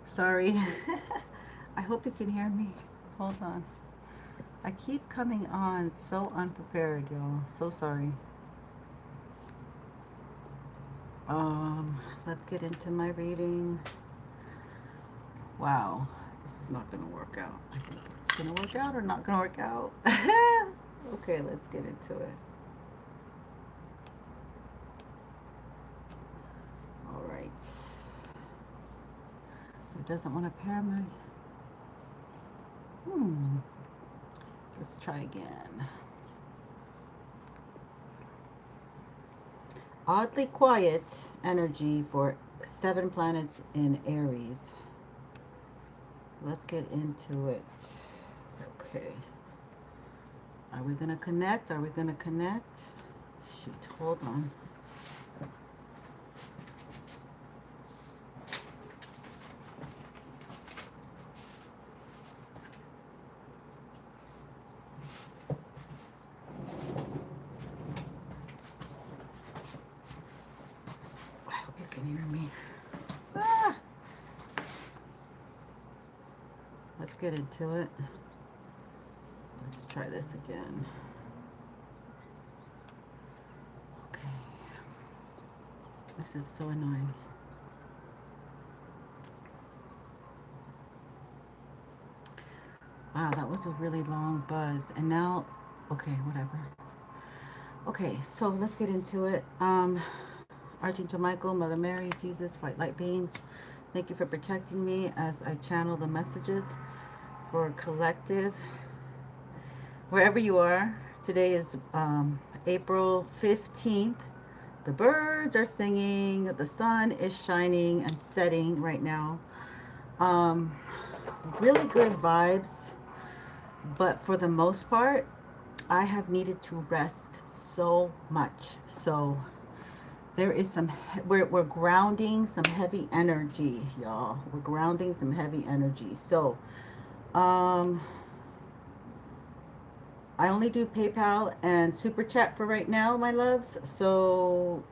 Sorry. I hope you can hear me. Hold on. I keep coming on so unprepared, y'all. So sorry. Let's get into my reading. Wow, this is not gonna work out. I think it's gonna work out or not gonna work out. Okay, let's get into it. All right. It doesn't want to pair my. Hmm. Let's try again. Oddly quiet energy for 7 planets in Aries. Let's get into it. Okay. Are we gonna connect? Are we gonna connect? Shoot, hold on. I hope you can hear me. Ah! Let's get into it. Let's try this again. Okay. This is so annoying. Wow, that was a really long buzz. And now, okay, whatever. Okay, so let's get into it. Archangel Michael, Mother Mary, Jesus, white light beings, thank you for protecting me as I channel the messages for collective. Wherever you are, today is April 15th. The birds are singing, the sun is shining and setting right now. Um, really good vibes, but for the most part, I have needed to rest so much. So there is some, we're grounding some heavy energy, y'all. We're grounding some heavy energy. So, um, I only do PayPal and Super Chat for right now, my loves. So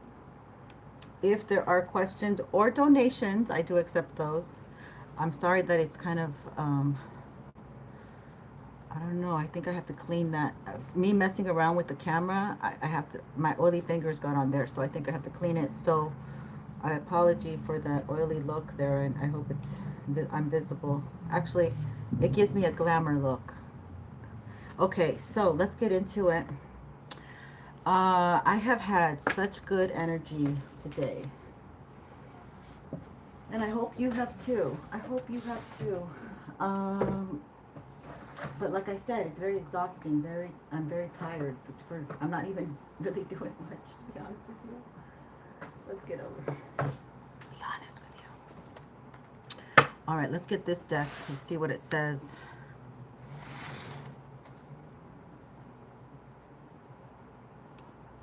if there are questions or donations, I do accept those. I'm sorry that it's kind of, I don't know. I think I have to clean that. Me messing around with the camera, I have to, my oily fingers got on there, so I think I have to clean it. So I apologize for that oily look there, and I hope I'm visible. Actually, it gives me a glamour look. Okay, so let's get into it. I have had such good energy today. And I hope you have too. I hope you have too. Um, but like I said, it's very exhausting. I'm very tired. I'm not even really doing much, to be honest with you. Let's get over. Be honest with you. All right, let's get this deck and see what it says.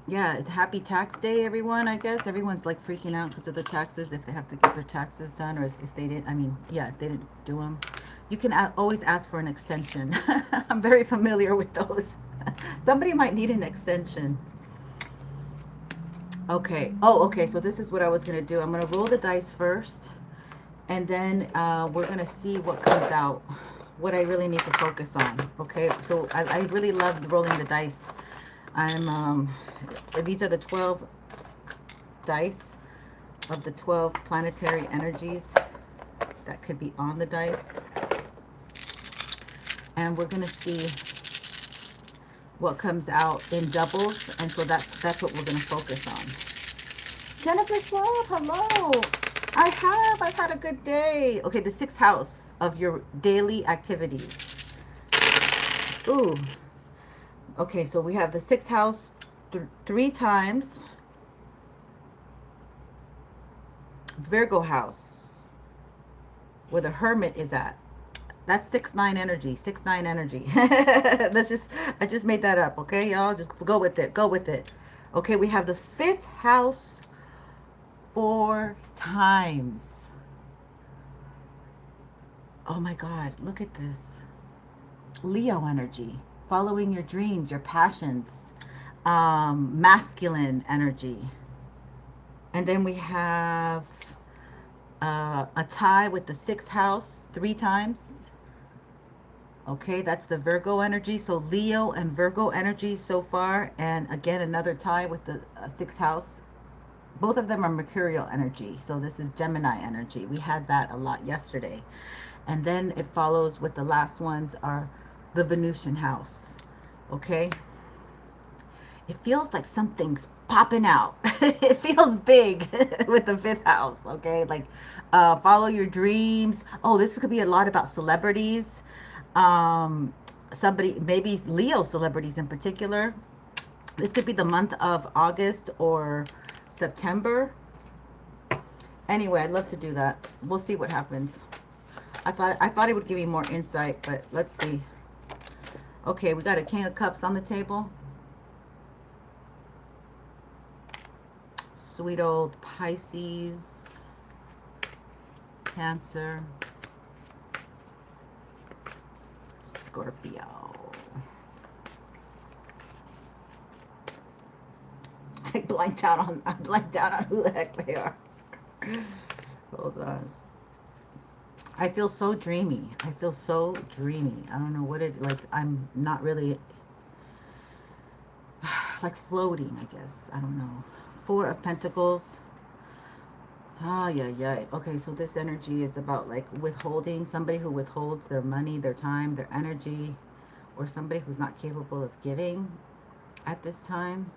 Yeah, it's happy tax day, everyone. I guess everyone's like freaking out because of the taxes, if they have to get their taxes done, or if they didn't. I mean, yeah, if they didn't do them, you can always ask for an extension. I'm very familiar with those. Somebody might need an extension. Okay. Oh, okay. So this is what I was gonna do. I'm gonna roll the dice first, and then we're gonna see what comes out. What I really need to focus on. Okay. So I really love rolling the dice. These are the 12 dice of the 12 planetary energies that could be on the dice. And we're going to see what comes out in doubles. And so that's what we're going to focus on. Jennifer Swab, hello. I've had a good day. Okay, the 6th house of your daily activities. Ooh. Okay, so we have the 6th house 3 times. Virgo house, where the hermit is at. That's 6-9 energy. 6-9 energy. I just made that up. Okay, y'all, just go with it. Go with it. Okay, we have the 5th house 4 times. Oh my God, look at this. Leo energy, following your dreams, your passions, masculine energy. And then we have a tie with the 6th house 3 times. Okay, that's the Virgo energy. So Leo and Virgo energy so far. And again, another tie with the 6th house. Both of them are Mercurial energy. So this is Gemini energy. We had that a lot yesterday. And then it follows with the last ones are the Venusian house. Okay. It feels like something's popping out. It feels big with the 5th house. Okay. Like follow your dreams. Oh, this could be a lot about celebrities. Somebody, maybe Leo celebrities in particular. This could be the month of August or September. Anyway, I'd love to do that. We'll see what happens. I thought it would give me more insight, but let's see. Okay, we got a King of Cups on the table. Sweet old Pisces, Cancer, Scorpio. I blanked out on who the heck they are. Hold on. I feel so dreamy. I feel so dreamy. I don't know what it, like, I'm not really, like floating, I guess. I don't know. 4 of Pentacles. Oh, yeah. Okay, so this energy is about like withholding. Somebody who withholds their money, their time, their energy, or somebody who's not capable of giving at this time.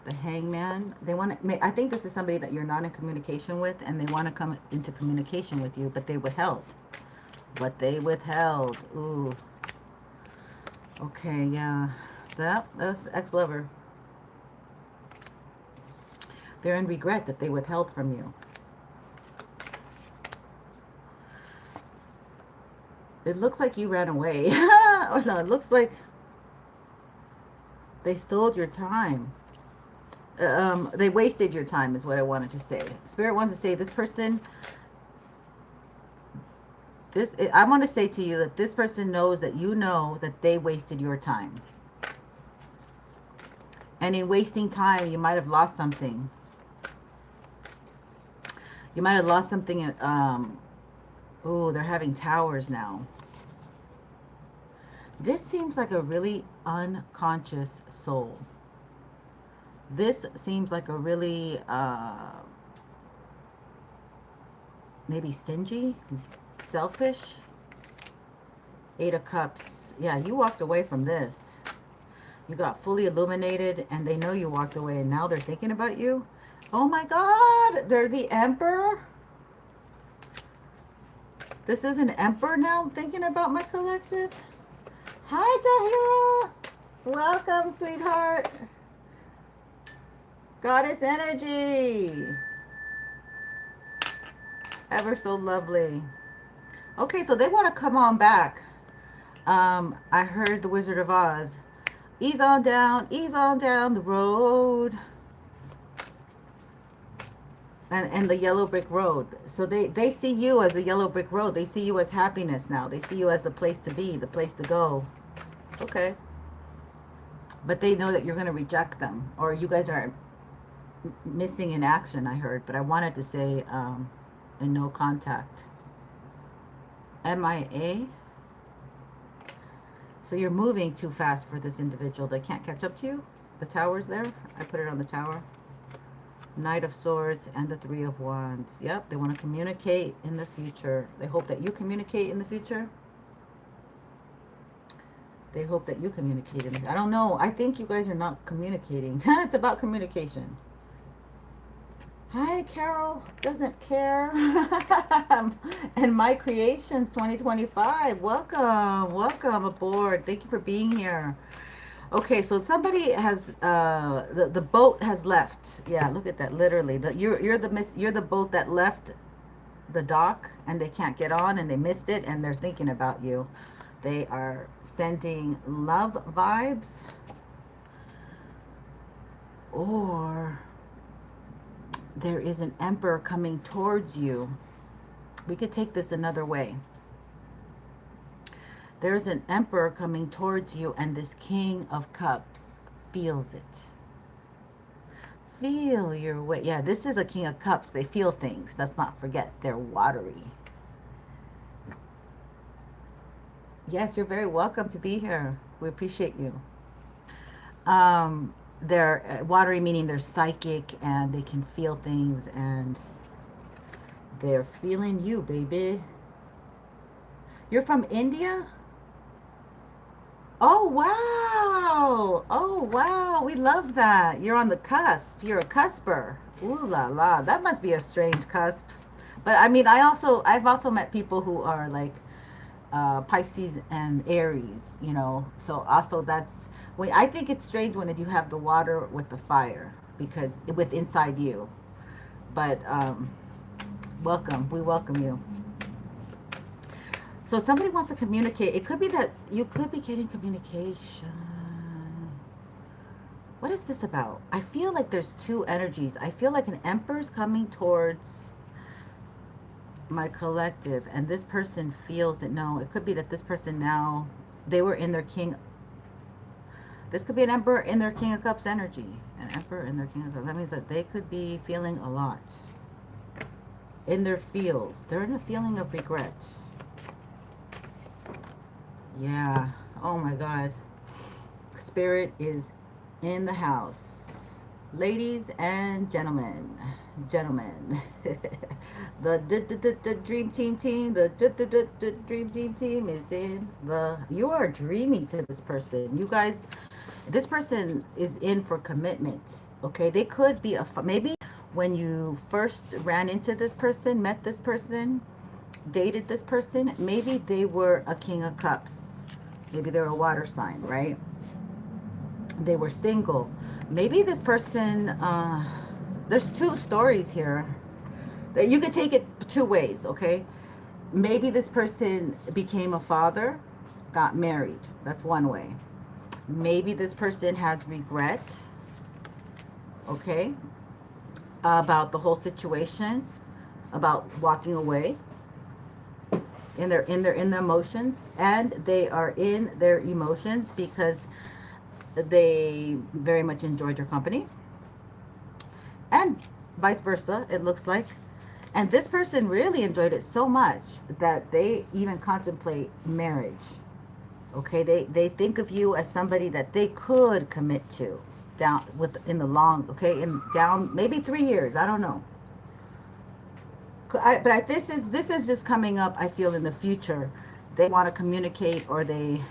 The Hangman. They want to, I think this is somebody that you're not in communication with, and they want to come into communication with you, but they withheld. Ooh. Okay, yeah. That's ex-lover. They're in regret that they withheld from you. It looks like you ran away. Or no, it looks like they stole your time. They wasted your time is what I wanted to say. Spirit wants to say this person, I want to say to you that this person knows that you know that they wasted your time. And in wasting time, you might have lost something. You might have lost something. Oh, they're having towers now. This seems like a really unconscious soul. This seems like a really, maybe stingy, selfish. 8 of Cups. Yeah, you walked away from this. You got fully illuminated, and they know you walked away, and now they're thinking about you. Oh my God, they're the Emperor. This is an Emperor now thinking about my collective. Hi, Jahira. Welcome, sweetheart. Goddess energy. Ever so lovely. Okay, so they want to come on back. I heard the Wizard of Oz. Ease on down the road. And the yellow brick road. So they see you as the yellow brick road. They see you as happiness now. They see you as the place to be, the place to go. Okay. But they know that you're going to reject them. Or you guys are missing in action, I heard. But I wanted to say in no contact. MIA. So you're moving too fast for this individual. They can't catch up to you. The tower's there. I put it on the tower. Knight of Swords and the 3 of Wands. Yep, they want to communicate in the future. They hope that you communicate in the future. They hope that you communicate in the future. I don't know. I think you guys are not communicating. It's about communication. Hi, Carol. Doesn't care. And My Creations 2025. Welcome aboard. Thank you for being here. Okay, so somebody has the boat has left. Yeah, look at that. Literally, you're the boat that left the dock, and they can't get on, and they missed it, and they're thinking about you. They are sending love vibes, or there is an Emperor coming towards you. We could take this another way. There's an Emperor coming towards you, and this King of Cups feels it. feel your way. Yeah, this is a King of Cups. They feel things. Let's not forget they're watery. Yes, you're very welcome to be here. We appreciate you. They're watery, meaning they're psychic and they can feel things, and they're feeling you, baby. You're from India? Oh, wow. Oh, wow. We love that. You're on the cusp. You're a cusper. Ooh la la. That must be a strange cusp. But I mean, I've also met people who are like Pisces and Aries, you know. So also that's when I think it's strange when you have the water with the fire because with inside you. But welcome. We welcome you. So somebody wants to communicate. It could be that you could be getting communication. What is this about? I feel like there's two energies. I feel like an emperor's coming towards my collective, and this person feels it. No, it could be that this person now, they were in their king. This could be an emperor in their King of Cups energy. An emperor in their King of Cups. That means that they could be feeling a lot. In their feels. They're in a feeling of regret. Yeah. Oh my God. Spirit is in the house. Ladies and gentlemen. Gentlemen. The dream team. The dream team is in the... You are dreamy to this person. You guys... This person is in for commitment. Okay? They could be a... Maybe when you first ran into this person, met this person, dated this person, maybe they were a King of Cups. Maybe they were a water sign, right? They were single. Maybe this person, there's two stories here. You could take it two ways, okay? Maybe this person became a father, got married. That's one way. Maybe this person has regret, okay, about the whole situation, about walking away. In their emotions, and they are in their emotions because they very much enjoyed your company, and vice versa, it looks like. And this person really enjoyed it so much that they even contemplate marriage. Okay, they think of you as somebody that they could commit to down with in the long, okay, in down maybe 3 years, I don't know. This is just coming up, I feel, in the future. They want to communicate, or maybe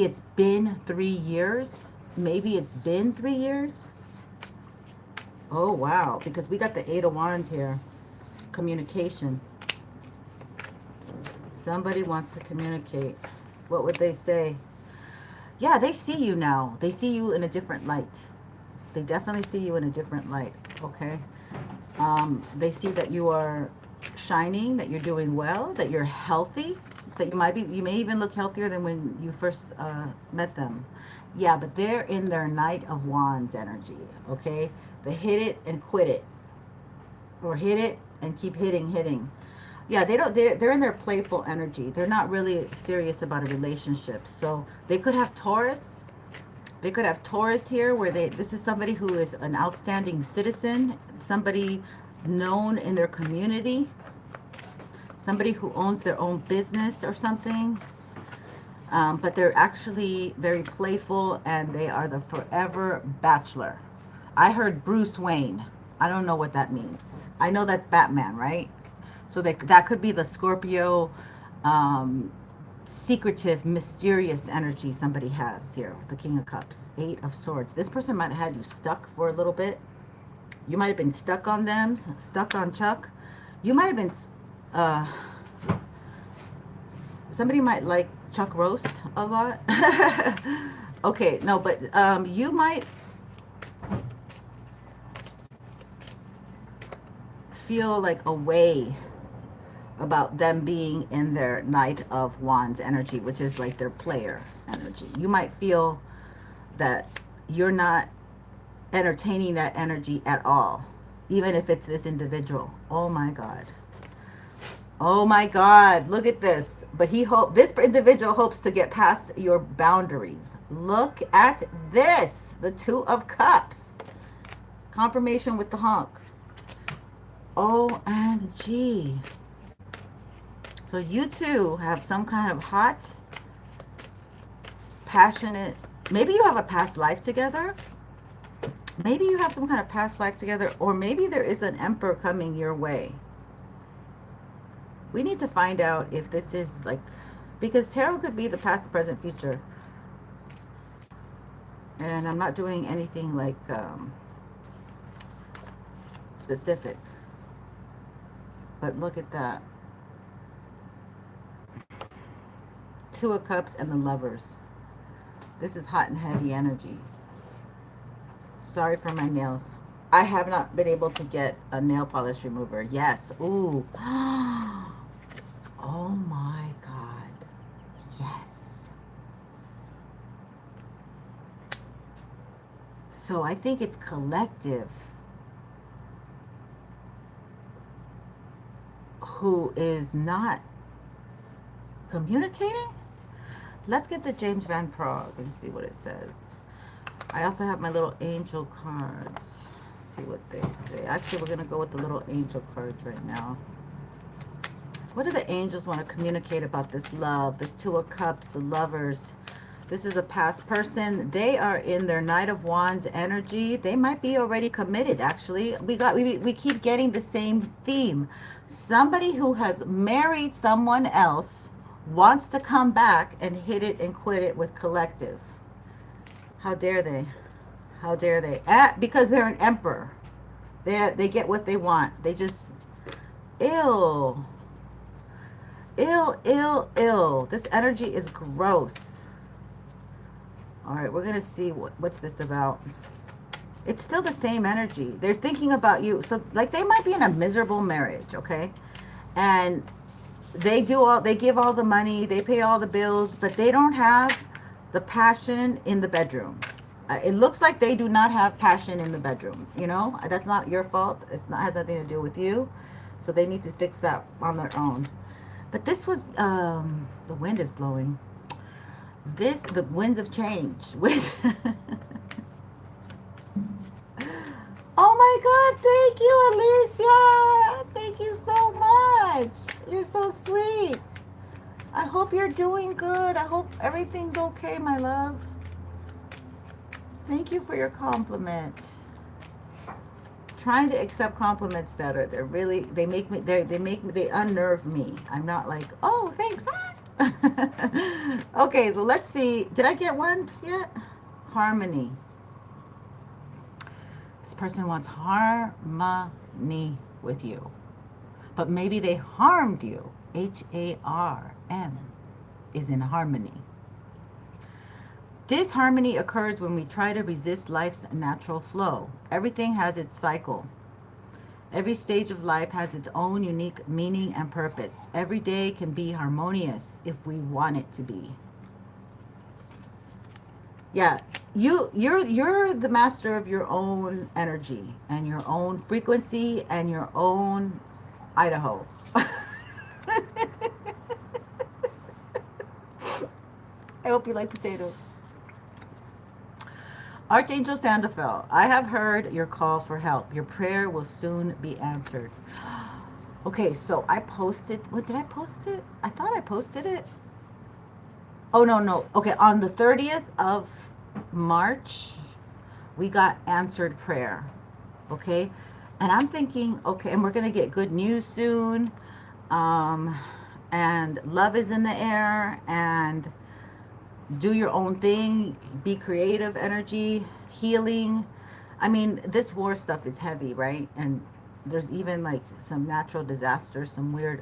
it's been 3 years. Maybe it's been 3 years. Oh, wow. Because we got the 8 of Wands here. Communication. Somebody wants to communicate. What would they say? Yeah, they see you now. They see you in a different light. They definitely see you in a different light. Okay. They see that you are shining, that you're doing well, that you're healthy, that you may even look healthier than when you first met them. Yeah, but they're in their Knight of Wands energy, okay? They hit it and quit it, or hit it and keep hitting. Yeah, they're in their playful energy. They're not really serious about a relationship. So they could have Taurus. They could have Taurus here, where this is somebody who is an outstanding citizen, somebody known in their community, somebody who owns their own business or something. But they're actually very playful, and they are the forever bachelor. I heard Bruce Wayne. I don't know what that means. I know that's Batman, right? So that could be the Scorpio, secretive, mysterious energy somebody has here. The King of Cups, 8 of Swords. This person might have had you stuck for a little bit. You might have been stuck on them, stuck on Chuck. You might have been, somebody might like Chuck roast a lot. Okay, no, but you might feel like a way about them being in their Knight of Wands energy, which is like their player energy. You might feel that you're not entertaining that energy at all, even if it's this individual. Oh my God. Oh my God, look at this. But this individual hopes to get past your boundaries. Look at this, the 2 of Cups. Confirmation with the honk. OMG. So you two have some kind of hot, passionate, maybe you have a past life together. Maybe you have some kind of past life together, or maybe there is an emperor coming your way. We need to find out if this is like, because tarot could be the past, the present, future. And I'm not doing anything like specific. But look at that. Two of Cups and the Lovers. This is hot and heavy energy. Sorry for my nails. I have not been able to get a nail polish remover. Yes. Ooh. Oh my God. Yes. So I think it's collective who is not communicating. Let's get the James Van Prague and see what it says. I also have my little angel cards. See what they say. Actually, we're going to go with the little angel cards right now. What do the angels want to communicate about this love? This Two of Cups, the Lovers. This is a past person. They are in their Knight of Wands energy. They might be already committed, actually. We keep getting the same theme. Somebody who has married someone else wants to come back and hit it and quit it with collective. How dare they? How dare they? Because they're an emperor. They get what they want. They just, ew. Ew, ew, ew. This energy is gross. All right, we're going to see what's this about. It's still the same energy. They're thinking about you. So, like, they might be in a miserable marriage, okay? And they give all the money, they pay all the bills, but they don't have the passion in the bedroom. It looks like they do not have passion in the bedroom. You know, that's not your fault. It's not, has nothing to do with you. So they need to fix that on their own. But this was, the wind is blowing. The winds of change. Oh my God, thank you, Alicia. Thank you so much. You're so sweet. I hope you're doing good. I hope everything's okay, my love. Thank you for your compliment. Trying to accept compliments better. They unnerve me. I'm not like, oh, thanks. Okay, so let's see. Did I get one yet? Harmony. This person wants harmony with you. But maybe they harmed you. Harm is in harmony. Disharmony occurs when we try to resist life's natural flow. Everything has its cycle. Every stage of life has its own unique meaning and purpose. Every day can be harmonious if we want it to be. Yeah, you're the master of your own energy and your own frequency and your own Idaho. I hope you like potatoes. Archangel Sandalphon, I have heard your call for help. Your prayer will soon be answered. Okay, so I posted, what did I post it? I thought I posted it. Oh, no. Okay, on the 30th of March, we got answered prayer. Okay, and I'm thinking, okay, and we're going to get good news soon. And love is in the air, and do your own thing, be creative energy, healing. I mean, this war stuff is heavy, right? And there's even like some natural disasters, some weird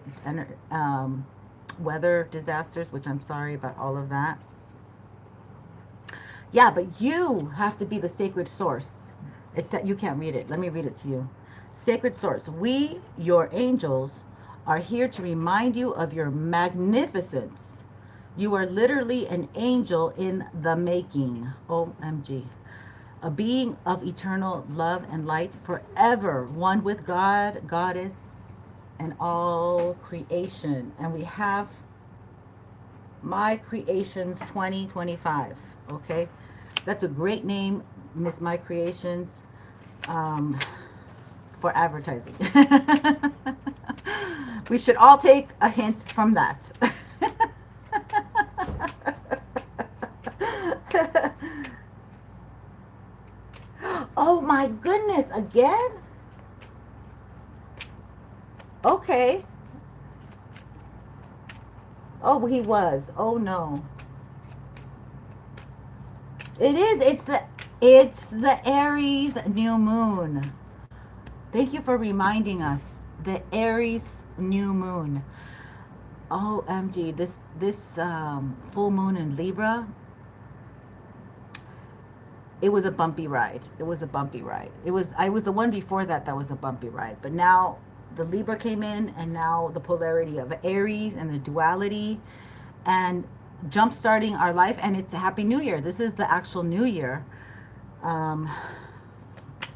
weather disasters, which I'm sorry about all of that. Yeah, but you have to be the sacred source. It's that you can't read it. Let me read it to you. Sacred source. We, your angels, are here to remind you of your magnificence. You are literally an angel in the making. OMG. A being of eternal love and light, forever one with God, Goddess, and all creation. And we have My Creations 2025. Okay? That's a great name, Miss My Creations. um, for advertising. We should all take a hint from that. Oh my goodness, again? Okay. Oh, he was. Oh no. It is. It's the Aries new moon. Thank you for reminding us. The Aries new moon. OMG, this full moon in Libra, it was a bumpy ride. It was a bumpy ride. I was the one before that that was a bumpy ride. But now the Libra came in, and now the polarity of Aries and the duality and jump starting our life, and it's a happy new year. This is the actual new year um,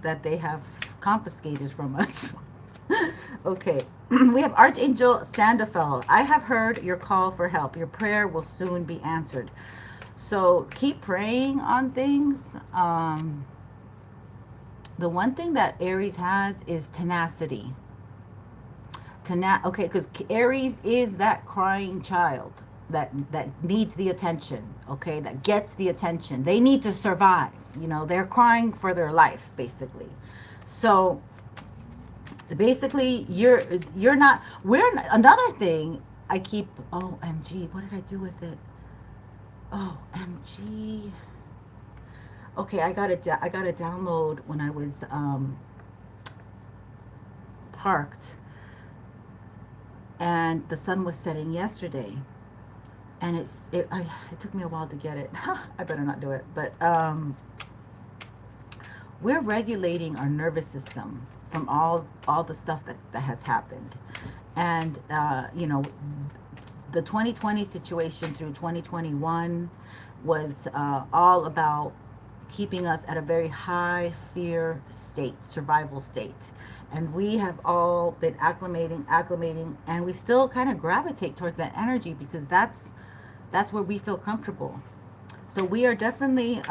that they have confiscated from us. Okay. We have Archangel Sandafel. I have heard your call for help. Your prayer will soon be answered. So keep praying on things. The one thing that Aries has is tenacity. Okay, because Aries is that crying child that needs the attention. Okay, that gets the attention. They need to survive. You know, they're crying for their life, basically. So basically, you're not. We're another thing. I keep. OMG, what did I do with it? OMG. Okay, I got it. I got a download when I was parked, and the sun was setting yesterday, and it took me a while to get it. I better not do it, but we're regulating our nervous system from all the stuff that has happened, and the 2020 situation through 2021 was all about keeping us at a very high fear state, survival state. And we have all been acclimating, and we still kind of gravitate towards that energy because that's where we feel comfortable. So we are definitely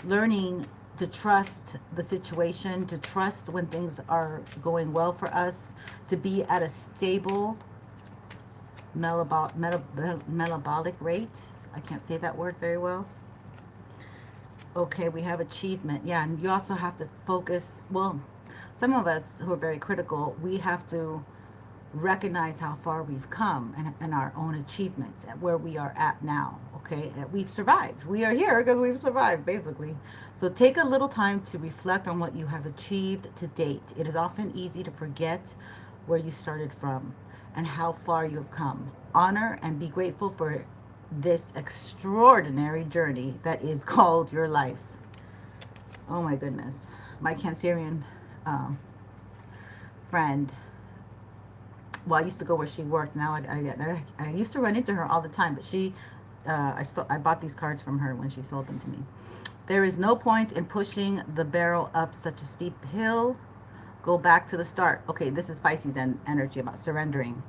learning to trust the situation, to trust when things are going well for us, to be at a stable metabolic rate. I can't say that word very well. Okay, we have achievement. Yeah, and you also have to focus. Well, some of us who are very critical, we have to recognize how far we've come and our own achievements at where we are at now. Okay, we've survived. We are here because we've survived, basically. So take a little time to reflect on what you have achieved to date. It is often easy to forget where you started from and how far you have come. Honor and be grateful for this extraordinary journey that is called your life. Oh my goodness. My Cancerian friend, well, I used to go where she worked. Now I used to run into her all the time, but I bought these cards from her when she sold them to me. There is no point in pushing the barrel up such a steep hill. Go back to the start. Okay, this is Pisces energy about surrendering.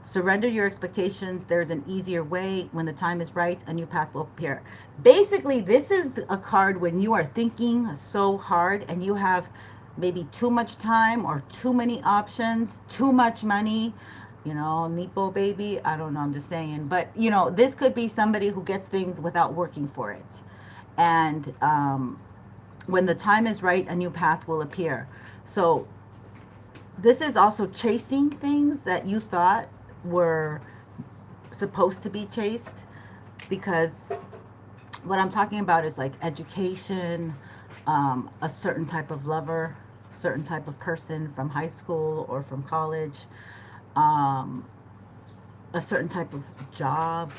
Surrender your expectations. There's an easier way. When the time is right, a new path will appear. Basically, this is a card when you are thinking so hard and you have maybe too much time or too many options, too much money. Nepo baby. I don't know. I'm just saying. But, this could be somebody who gets things without working for it. And when the time is right, a new path will appear. So this is also chasing things that you thought were supposed to be chased, because what I'm talking about is like education, a certain type of lover, certain type of person from high school or from college, a certain type of job,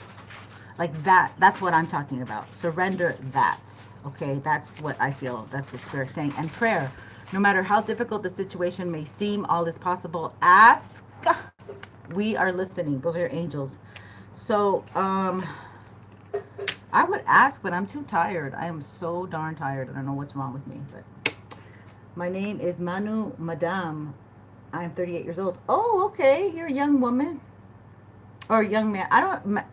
like that. That's what I'm talking about. Surrender that. Okay, that's what I feel. That's what Spirit's saying. And prayer. No matter how difficult the situation may seem, all is possible. Ask. We are listening. Those are your angels. So, I would ask, but I'm too tired. I am so darn tired. I don't know what's wrong with me. But my name is Manu Madame. I am 38 years old. Oh, okay. You're a young woman. Or a young man. I don't...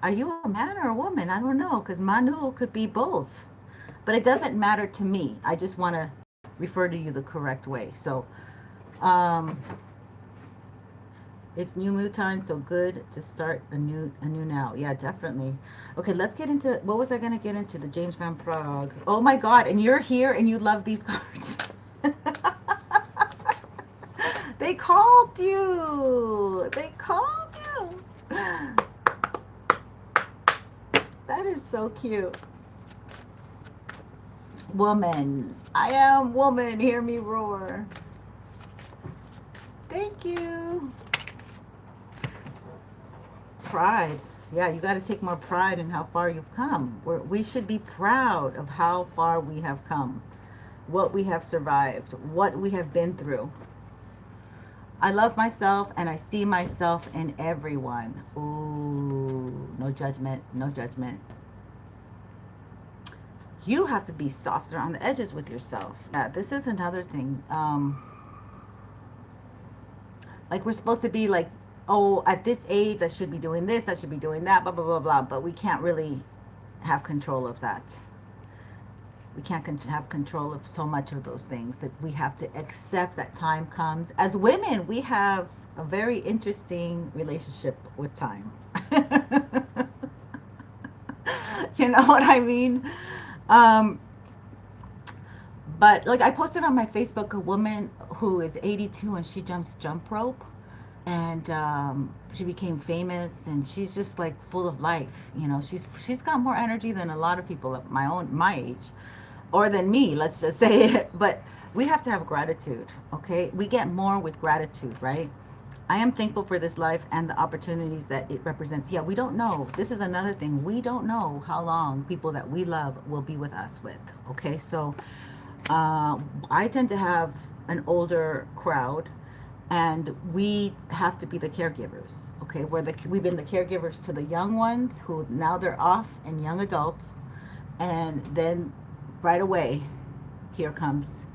Are you a man or a woman? I don't know. Because Manu could be both. but it doesn't matter to me. I just want to refer to you the correct way. So, um, it's new moon time, so good to start a new now. Yeah, definitely. Okay, let's get into, what was I gonna get into? The James Van Prague. Oh my God! And you're here, and you love these cards. They called you. They called you. That is so cute. Woman. I am woman. Hear me roar. Thank you. Pride. Yeah, you got to take more pride in how far you've come. We should be proud of how far we have come, what we have survived, what we have been through. I love myself and I see myself in everyone. Ooh, no judgment, no judgment. You have to be softer on the edges with yourself. Yeah, this is another thing. Like we're supposed to be like, oh, at this age, I should be doing this, I should be doing that, blah, blah, blah, blah. But we can't really have control of that. We can't have control of so much of those things, that we have to accept that time comes. As women, we have a very interesting relationship with time. You know what I mean? But like I posted on my Facebook a woman who is 82 and she jumps jump rope, and she became famous, and she's just like full of life. You know, she's got more energy than a lot of people at my age, or than me. Let's just say it. But we have to have gratitude. Okay, we get more with gratitude, right? I am thankful for this life and the opportunities that it represents. Yeah, we don't know. This is another thing. We don't know how long people that we love will be with us with. Okay, so I tend to have an older crowd, and we have to be the caregivers. Okay, we've been the caregivers to the young ones who now they're off, and young adults, and then right away, here comes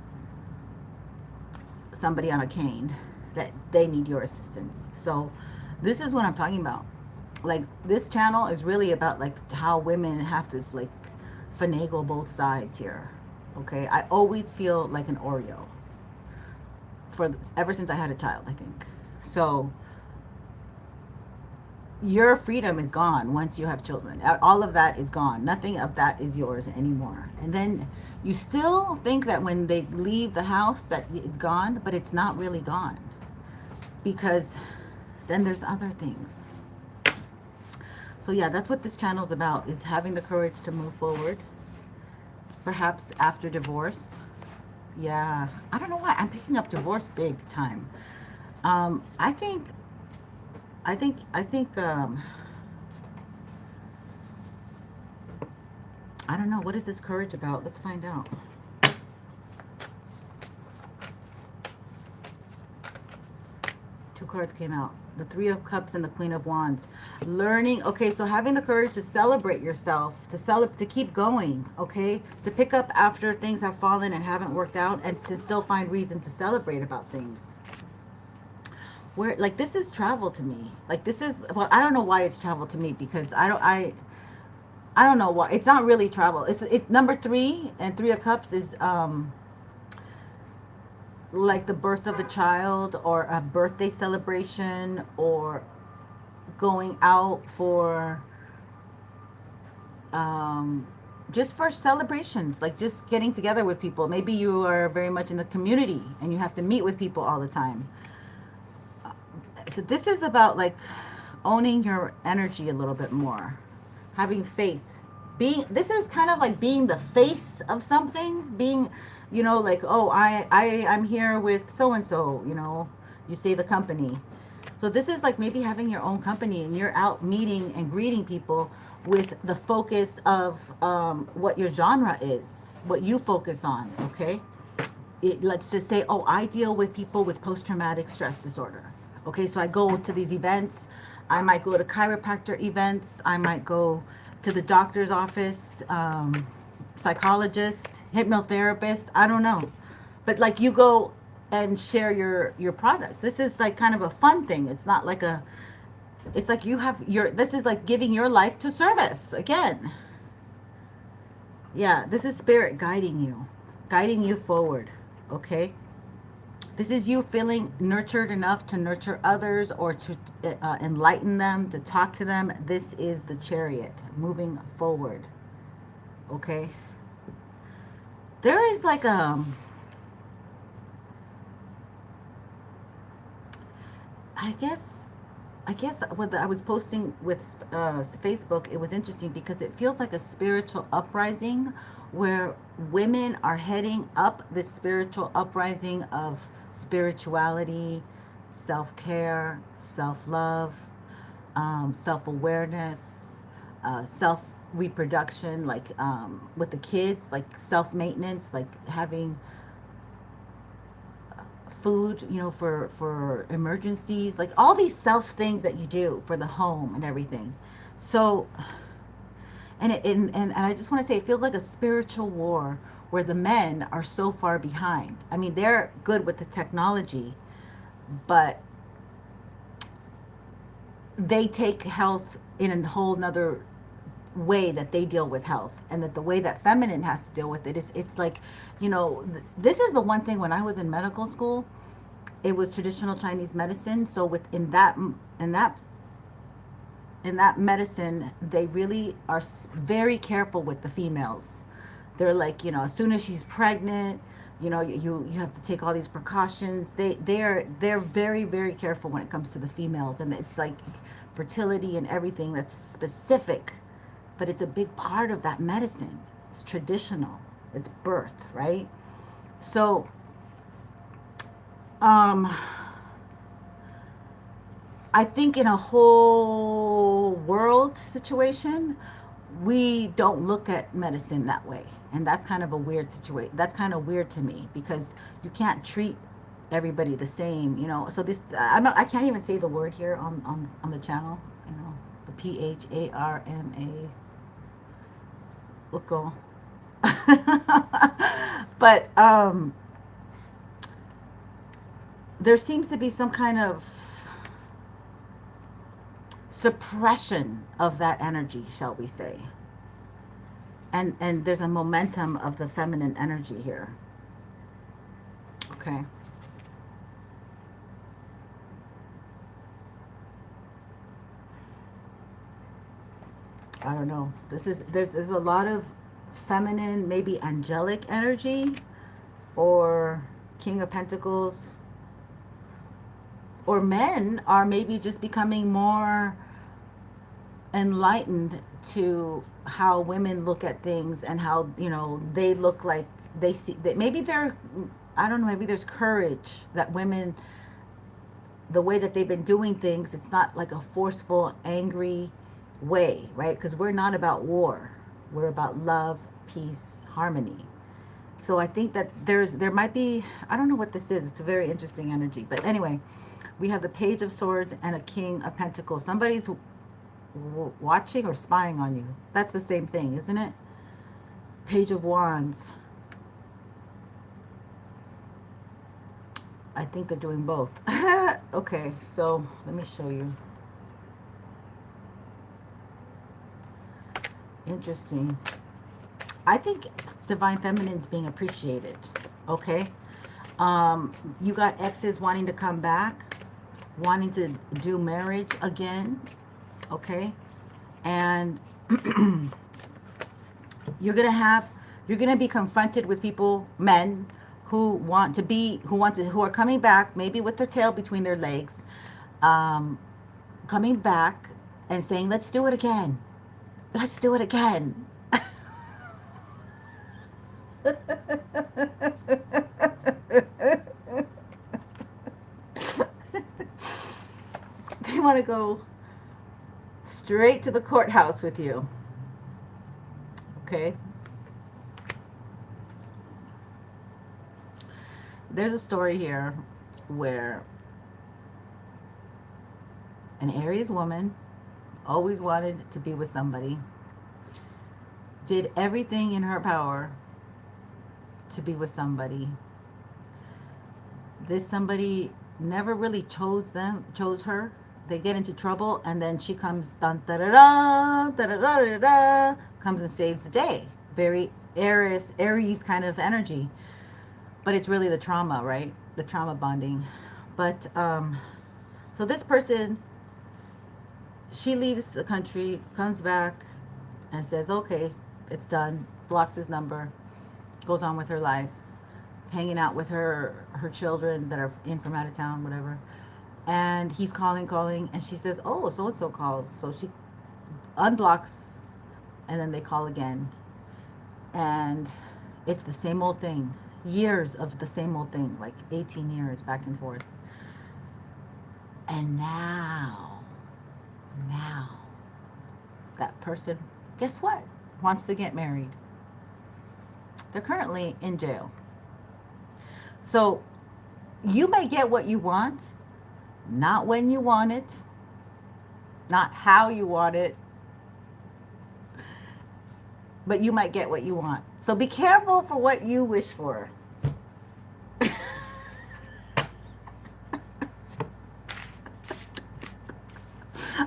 somebody on a cane that they need your assistance. So this is what I'm talking about. Like this channel is really about like how women have to like finagle both sides here. Okay, I always feel like an Oreo for ever since I had a child, I think. So your freedom is gone once you have children. All of that is gone. Nothing of that is yours anymore. And then you still think that when they leave the house that it's gone, but it's not really gone, because then there's other things. So yeah, that's what this channel is about, is having the courage to move forward, perhaps after divorce. Yeah, I don't know why I'm picking up divorce big time. I think I don't know, what is this courage about? Let's find out. Two cards came out. The Three of Cups and the Queen of Wands. Learning. Okay, so having the courage to celebrate yourself, to keep going, okay? To pick up after things have fallen and haven't worked out, and to still find reason to celebrate about things. Where, like, this is travel to me. Like, this is, well, I don't know why it's travel to me, because I don't know why. It's not really travel. It's number 3, and 3 of Cups is like the birth of a child, or a birthday celebration, or going out for just for celebrations, like just getting together with people. Maybe you are very much in the community and you have to meet with people all the time. So this is about like owning your energy a little bit more, having faith, this is kind of like being the face of something, being, you know, like, oh, I'm here with so-and-so, you know, you say the company. So this is like maybe having your own company, and you're out meeting and greeting people with the focus of what your genre is, what you focus on, okay? Let's just say, oh, I deal with people with post-traumatic stress disorder. Okay, so I go to these events. I might go to chiropractor events. I might go to the doctor's office, psychologist, hypnotherapist, I don't know. But like you go and share your product. This is like kind of a fun thing. It's not like it's like you have this is like giving your life to service again. Yeah, this is spirit guiding you forward. Okay. This is you feeling nurtured enough to nurture others or to enlighten them, to talk to them. This is the chariot moving forward. Okay. There is like I guess what I was posting with Facebook, it was interesting because it feels like a spiritual uprising where women are heading up this spiritual uprising of spirituality, self care, self love, self awareness, self reproduction, like with the kids, like self maintenance, like having food, for emergencies, like all these self things that you do for the home and everything. So, and I just want to say, it feels like a spiritual war where the men are so far behind. I mean, they're good with the technology, but they take health in a whole nother way that they deal with health, and that the way that feminine has to deal with it is, it's like, this is the one thing. When I was in medical school, it was traditional Chinese medicine. So within that, in that medicine, they really are very careful with the females. They're like, as soon as she's pregnant, you have to take all these precautions. They're very, very careful when it comes to the females, and it's like fertility and everything that's specific, but it's a big part of that medicine. It's traditional. It's birth, right? So, um, I think in a whole world situation, we don't look at medicine that way. And that's kind of a weird situation. That's kind of weird to me because you can't treat everybody the same. So this, I can't even say the word here on the channel, the PHARMA. Look. But there seems to be some kind of suppression of that energy, shall we say. And there's a momentum of the feminine energy here. Okay. I don't know. There's a lot of feminine, maybe angelic energy, or King of Pentacles, or men are maybe just becoming more enlightened to how women look at things, and how they look like, they see that maybe they're, I don't know, maybe there's courage that women, the way that they've been doing things, it's not like a forceful, angry way, right? Because we're not about war, we're about love, peace, harmony. So I think that there might be, I don't know what this is, it's a very interesting energy, but anyway, we have the Page of Swords and a King of Pentacles. Somebody's watching or spying on you. That's the same thing, isn't it? Page of Wands. I think they're doing both. Okay, so let me show you. Interesting. I think Divine Feminine's being appreciated. Okay. You got exes wanting to come back, wanting to do marriage again. Okay. And you're gonna be confronted with people, men, who are coming back, maybe with their tail between their legs, coming back and saying, let's do it again. Let's do it again. They want to go straight to the courthouse with you. Okay? There's a story here where an Aries woman always wanted to be with somebody, did everything in her power to be with somebody. This somebody never really chose her. They get into trouble, and then she comes, dun, da, da, da, da, da, da, da, da, comes and saves the day. Very Aries kind of energy, but it's really the trauma, right? The trauma bonding. But so this person, she leaves the country, comes back, and says, "Okay, it's done." Blocks his number, goes on with her life, hanging out with her children that are in from out of town, whatever. And he's calling, and she says, "Oh, so and so calls." So she unblocks, and then they call again, and it's the same old thing. Years of the same old thing, like 18 years back and forth. And now, that person, guess what? Wants to get married. They're currently in jail. So you may get what you want, not when you want it, not how you want it, but you might get what you want. So be careful for what you wish for.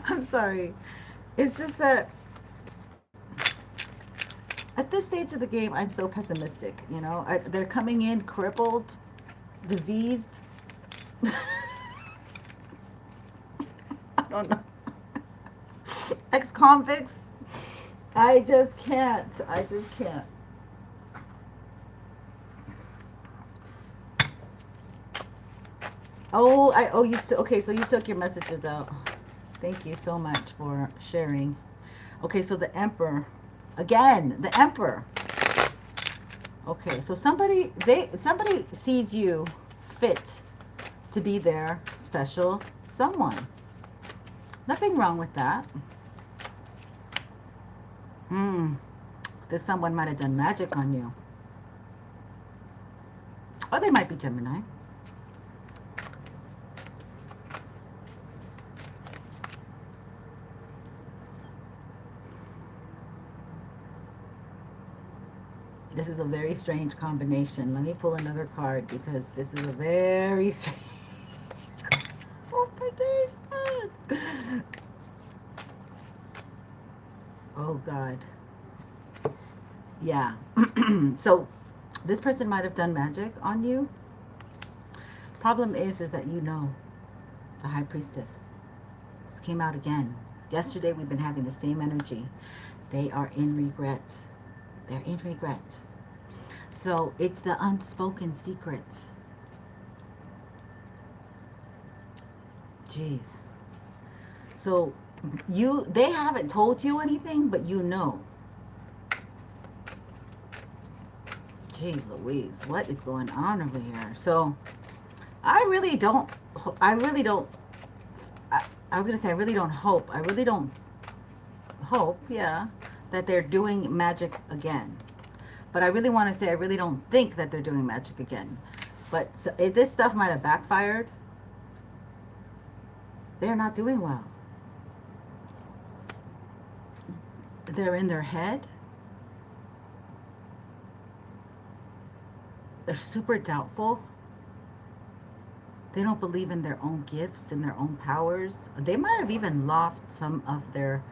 I'm sorry. It's just that at this stage of the game, I'm so pessimistic. You know, they're coming in crippled, diseased. I don't know. Ex-convicts. I just can't. I just can't. Oh, I owe you. Okay, so you took your messages out. Thank you so much for sharing. Okay, so the Emperor. Again, the Emperor. Okay, so somebody sees you fit to be their special someone. Nothing wrong with that. This someone might have done magic on you. Or they might be Gemini. This is a very strange combination. Let me pull another card because this is a very strange combination. Oh, God. Yeah. So this person might have done magic on you. Problem is that you know the High Priestess. This came out again. Yesterday we've been having the same energy. They are in regret. They're in regret. So it's the unspoken secret. Jeez. So they haven't told you anything, but you know. Jeez Louise, what is going on over here? So I was going to say, I really don't hope. I really don't hope, yeah, that they're doing magic again. But I really want to say, I really don't think that they're doing magic again. But this stuff might have backfired. They're not doing well. They're in their head. They're super doubtful. They don't believe in their own gifts and their own powers. They might have even lost some of their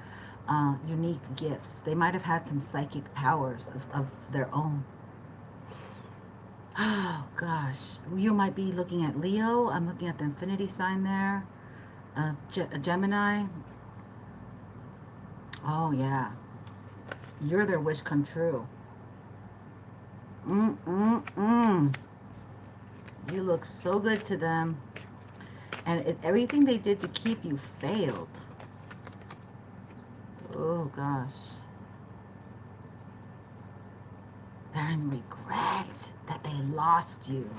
unique gifts. They might have had some psychic powers of their own. Oh, gosh. You might be looking at Leo. I'm looking at the infinity sign there. A Gemini. Oh, yeah. You're their wish come true. You look so good to them. And everything they did to keep you failed. Oh, gosh. They're in regret that they lost you.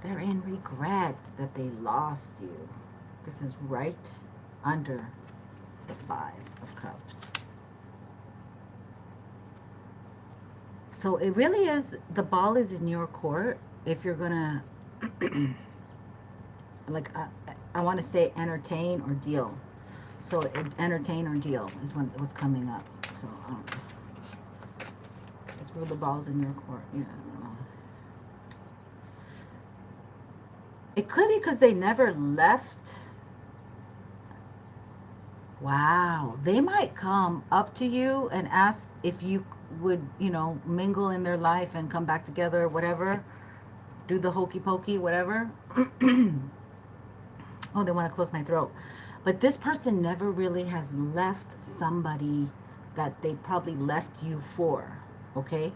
They're in regret that they lost you. This is right under the 5 of Cups. So it really is, the ball is in your court if you're going to, like, I want to say entertain or deal. So entertain or deal is what's coming up. So let's rule the balls in your court. Yeah. It could be because they never left. Wow. They might come up to you and ask if you would, you know, mingle in their life and come back together, whatever, do the hokey pokey, whatever. Oh, they want to close my throat. But this person never really has left somebody that they probably left you for. Okay?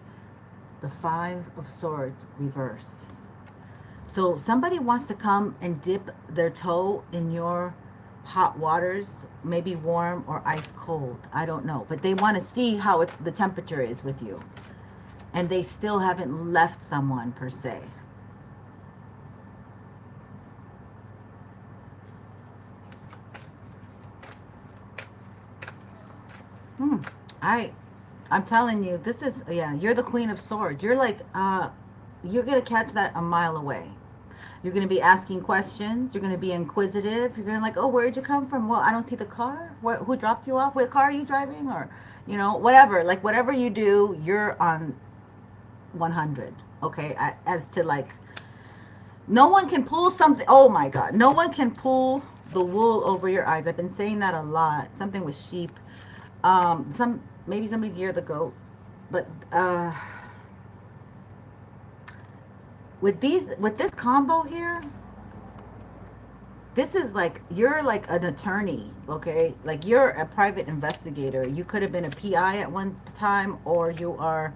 The Five of Swords reversed. So somebody wants to come and dip their toe in your hot waters, maybe warm or ice cold. I don't know. But they want to see how the temperature is with you. And they still haven't left someone per se. Hmm. I'm telling you, this is, yeah, you're the Queen of Swords. You're like, you're going to catch that a mile away. You're going to be asking questions. You're going to be inquisitive. You're going to like, oh, where'd you come from? Well, I don't see the car. Who dropped you off? What car are you driving? Or, you know, whatever. Like, whatever you do, you're on 100. Okay? As to like, no one can pull something. Oh my God. No one can pull the wool over your eyes. I've been saying that a lot. Something with sheep. Maybe somebody's year of the goat. But, with this combo here, this is like, you're like an attorney, okay? Like, you're a private investigator. You could have been a PI at one time, or you are,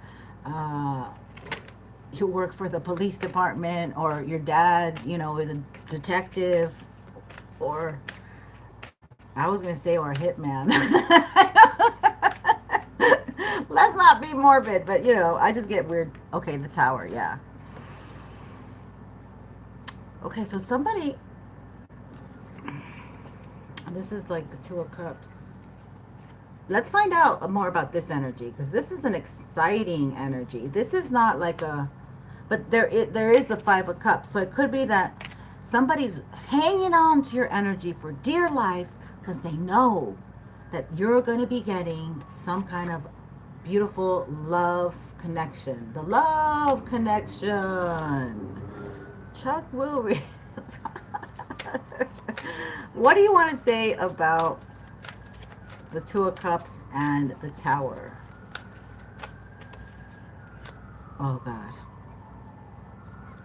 you work for the police department, or your dad, you know, is a detective, or I was gonna say, or a hitman. Let's not be morbid, but you know, I just get weird. Okay, the Tower, yeah. Okay, so somebody, this is like the Two of Cups. Let's find out more about this energy, because this is an exciting energy. This is not like a, but there is the Five of Cups. So it could be that somebody's hanging on to your energy for dear life because they know that you're going to be getting some kind of beautiful love connection. The love connection. Chuck will read. What do you want to say about the Two of Cups and the Tower? Oh God.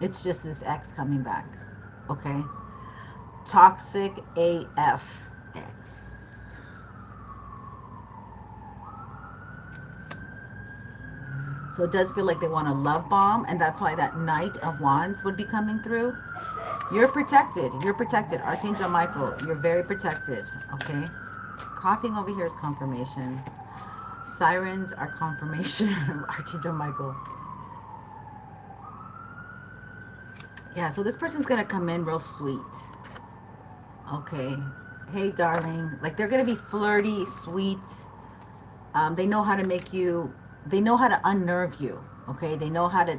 It's just this ex coming back. Okay? Toxic AF ex. So it does feel like they want a love bomb, and that's why that Knight of Wands would be coming through. You're protected. You're protected. Archangel Michael, you're very protected. Okay? Coughing over here is confirmation. Sirens are confirmation of Archangel Michael. Yeah, so this person's going to come in real sweet. Okay. Hey, darling. Like, they're going to be flirty, sweet. They know how to make you, they know how to unnerve you. Okay? They know how to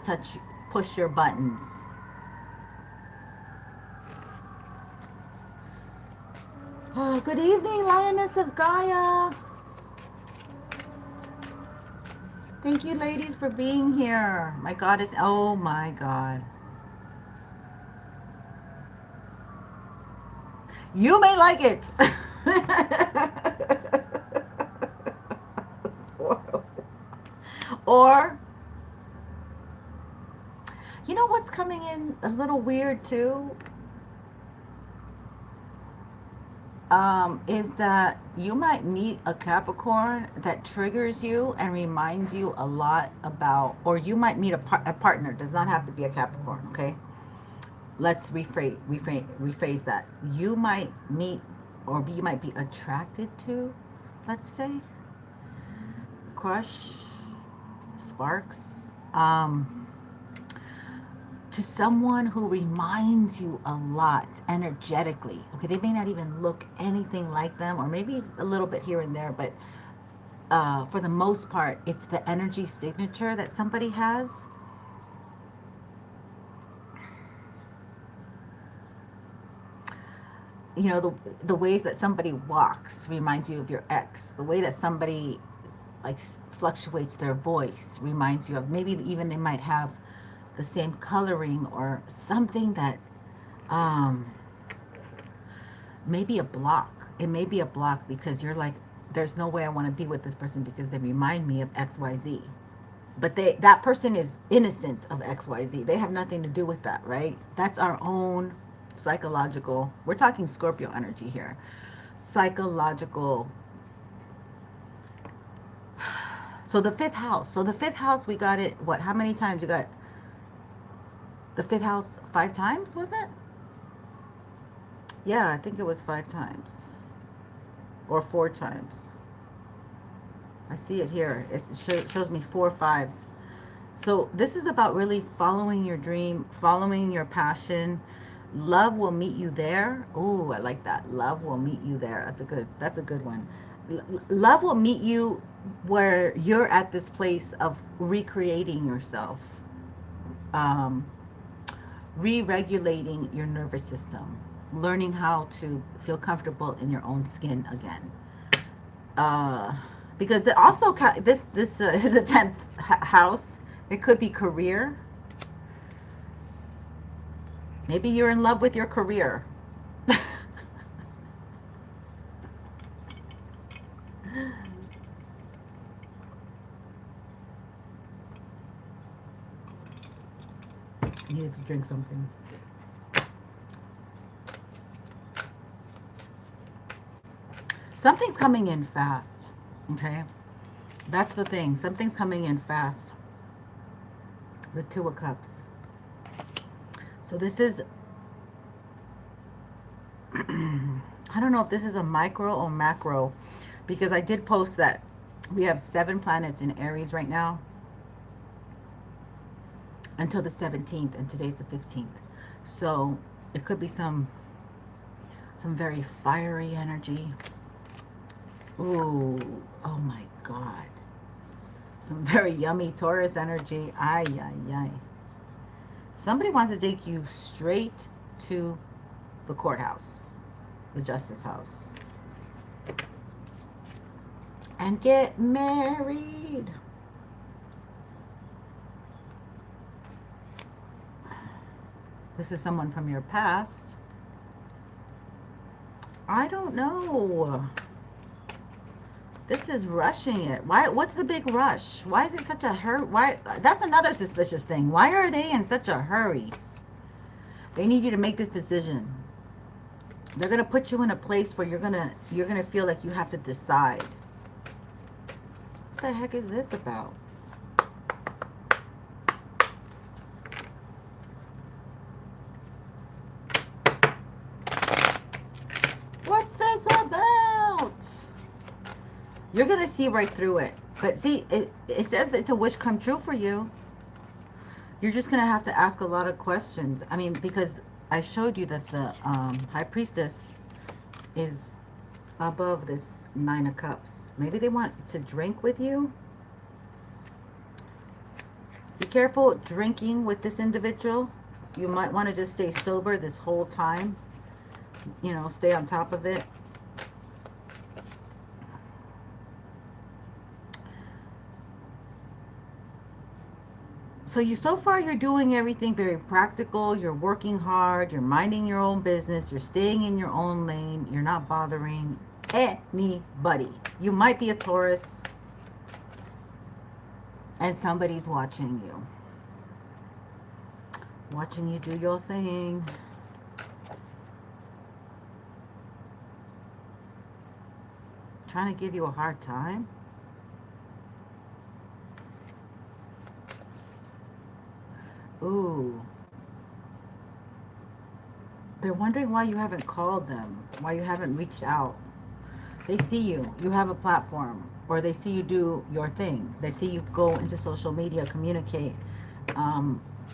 push your buttons. Oh, good evening, Lioness of Gaia. Thank you, ladies, for being here. My goddess, oh my God. You may like it. Or, you know what's coming in a little weird too? Is that you might meet a Capricorn that triggers you and reminds you a lot about, or you might meet a partner. Does not have to be a Capricorn, okay? Let's rephrase that. You might meet, or you might be attracted to, let's say, crush, sparks, to someone who reminds you a lot energetically. Okay, they may not even look anything like them, or maybe a little bit here and there, but for the most part, it's the energy signature that somebody has. You know, the ways that somebody walks reminds you of your ex. The way that somebody like fluctuates their voice reminds you of, maybe even they might have the same coloring or something that maybe a block. It may be a block because you're like, there's no way I want to be with this person because they remind me of XYZ. But that person is innocent of XYZ. They have nothing to do with that, right? That's our own psychological. We're talking Scorpio energy here. Psychological. So the fifth house. So the fifth house, we got it. What? How many times you got the fifth house? 5 times, was it? Yeah, I think it was 5 times or 4 times. I see it here. It shows me 4 5s. So this is about really following your dream, following your passion. Love will meet you there. Ooh, I like that. Love will meet you there. That's a good one. Love will meet you where you're at this place of recreating yourself, um, re-regulating your nervous system, learning how to feel comfortable in your own skin again. Uh, because also this is the 10th house. It could be career. Maybe you're in love with your career. Needed to drink something. Something's coming in fast. Okay? That's the thing. Something's coming in fast. The Two of Cups. So this is, I don't know if this is a micro or macro, because I did post that we have 7 planets in Aries right now until the 17th, and today's the 15th. So it could be some very fiery energy. Ooh, oh my God. Some very yummy Taurus energy. Ay, ay, ay. Somebody wants to take you straight to the courthouse, the justice house, and get married. This is someone from your past. I don't know. This is rushing it. Why? What's the big rush? Why is it such a hurry? Why? That's another suspicious thing. Why are they in such a hurry? They need you to make this decision. They're gonna put you in a place where you're gonna feel like you have to decide. What the heck is this about? What's this about? You're going to see right through it. But see, it says it's a wish come true for you. You're just going to have to ask a lot of questions. I mean, because I showed you that the High Priestess is above this 9 of Cups. Maybe they want to drink with you. Be careful drinking with this individual. You might want to just stay sober this whole time. You know, stay on top of it. So far you're doing everything very practical. You're working hard. You're minding your own business. You're staying in your own lane. You're not bothering anybody. You might be a Taurus, and somebody's watching you. Watching you do your thing. Trying to give you a hard time. Ooh. They're wondering why you haven't called them, why you haven't reached out. They see you. You have a platform, or they see you do your thing. They see you go into social media, communicate.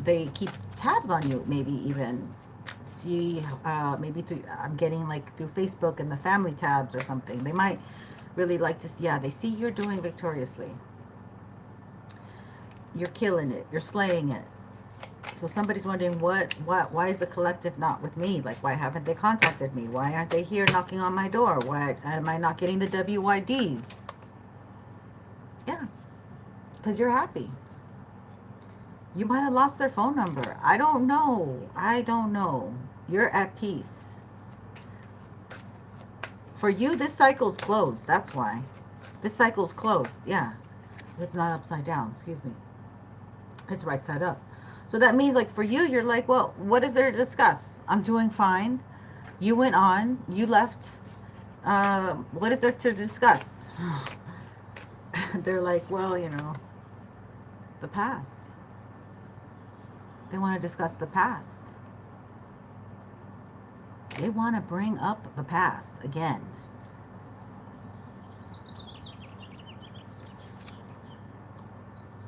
They keep tabs on you, maybe even. See, maybe through, I'm getting like through Facebook and the family tabs or something. They might really like to see, yeah, they see you're doing victoriously. You're killing it. You're slaying it. So somebody's wondering, why is the collective not with me? Like, why haven't they contacted me? Why aren't they here knocking on my door? Why am I not getting the WYDs? Yeah, because you're happy. You might have lost their phone number. I don't know. I don't know. You're at peace. For you, this cycle's closed. That's why. This cycle's closed. Yeah. It's not upside down. Excuse me. It's right side up. So that means, like, for you, you're like, well, what is there to discuss? I'm doing fine. You went on. You left. What is there to discuss? They're like, well, the past. They want to discuss the past. They want to bring up the past again.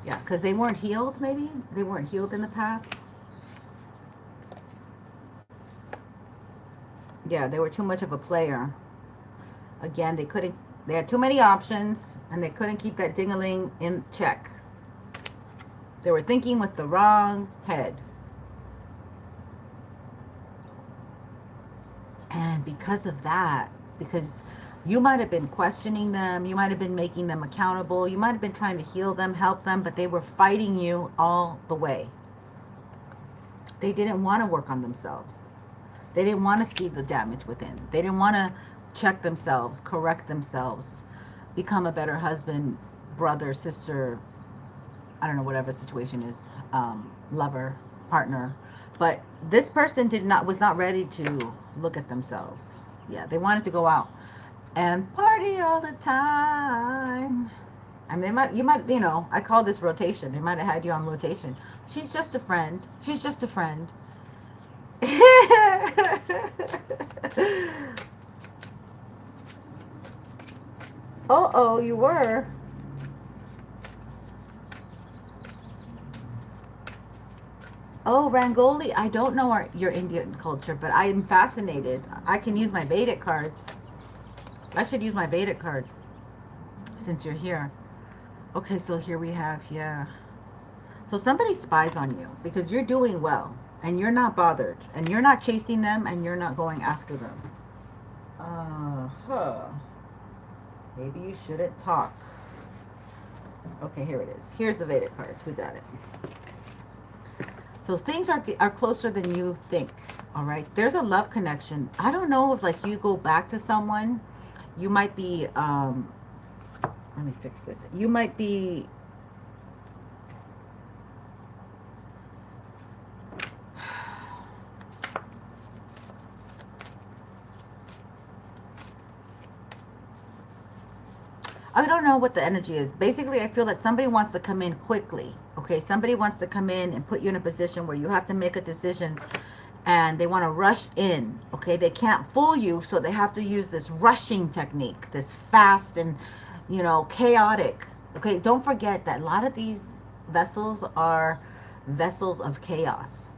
Yeah, because they weren't healed, maybe? They weren't healed in the past. Yeah, they were too much of a player. Again, they had too many options, and they couldn't keep that ding-a-ling in check. They were thinking with the wrong head. And because of that, because you might have been questioning them, you might have been making them accountable, you might have been trying to heal them, help them, but they were fighting you all the way. They didn't want to work on themselves. They didn't want to see the damage within. They didn't want to check themselves, correct themselves, become a better husband, brother, sister, I don't know, whatever the situation is, lover, partner. But this person was not ready to look at themselves. Yeah, they wanted to go out and party all the time. I mean, I call this rotation. They might have had you on rotation. She's just a friend. She's just a friend. Oh, you were. Oh, Rangoli. I don't know your Indian culture, but I am fascinated. I can use my Vedic cards. I should use my Vedic cards since you're here. Okay, so here we have, yeah. So somebody spies on you because you're doing well and you're not bothered and you're not chasing them and you're not going after them. Uh-huh. Maybe you shouldn't talk. Okay, here it is. Here's the Vedic cards. We got it. So things are closer than you think, all right? There's a love connection. I don't know if, like, you go back to someone, you might be, let me fix this. You might be, I don't know what the energy is. Basically, I feel that somebody wants to come in quickly. Okay, somebody wants to come in and put you in a position where you have to make a decision and they want to rush in. Okay, they can't fool you, so they have to use this rushing technique, this fast and, chaotic. Okay, don't forget that a lot of these vessels are vessels of chaos.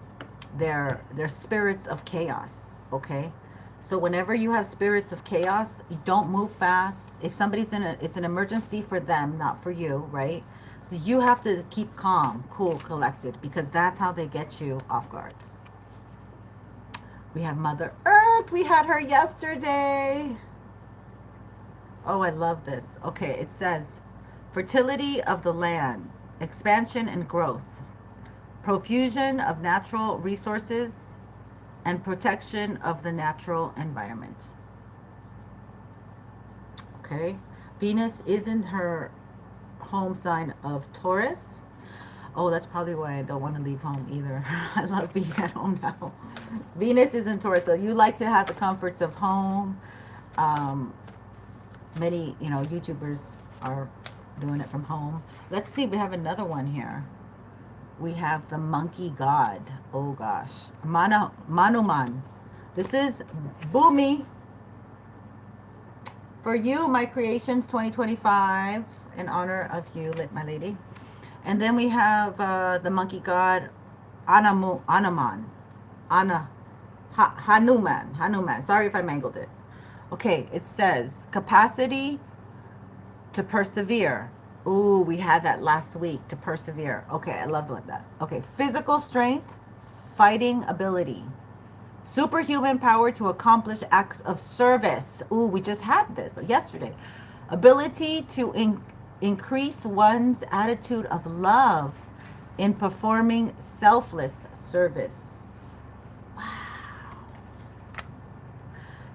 They're spirits of chaos, okay? So whenever you have spirits of chaos, you don't move fast. If somebody's it's an emergency for them, not for you, right? So you have to keep calm, cool, collected, because that's how they get you off guard. We have Mother Earth. We had her yesterday. Oh, I love this. Okay, it says, fertility of the land, expansion and growth, profusion of natural resources, and protection of the natural environment. Okay. Venus is in her home sign of Taurus. Oh, that's probably why I don't want to leave home either. I love being at home now. Venus is in Taurus, so you like to have the comforts of home. Many, YouTubers are doing it from home. Let's see, we have another one here. We have the monkey god. Oh gosh. Manuman. This is Boomy. For you, my creations 2025, in honor of you, my lady. And then we have the monkey god, Hanuman. Hanuman. Sorry if I mangled it. Okay, it says capacity to persevere. Ooh, we had that last week, to persevere. Okay, I love that. Okay, physical strength, fighting ability, superhuman power to accomplish acts of service. Ooh, we just had this yesterday. Ability to increase one's attitude of love in performing selfless service. Wow.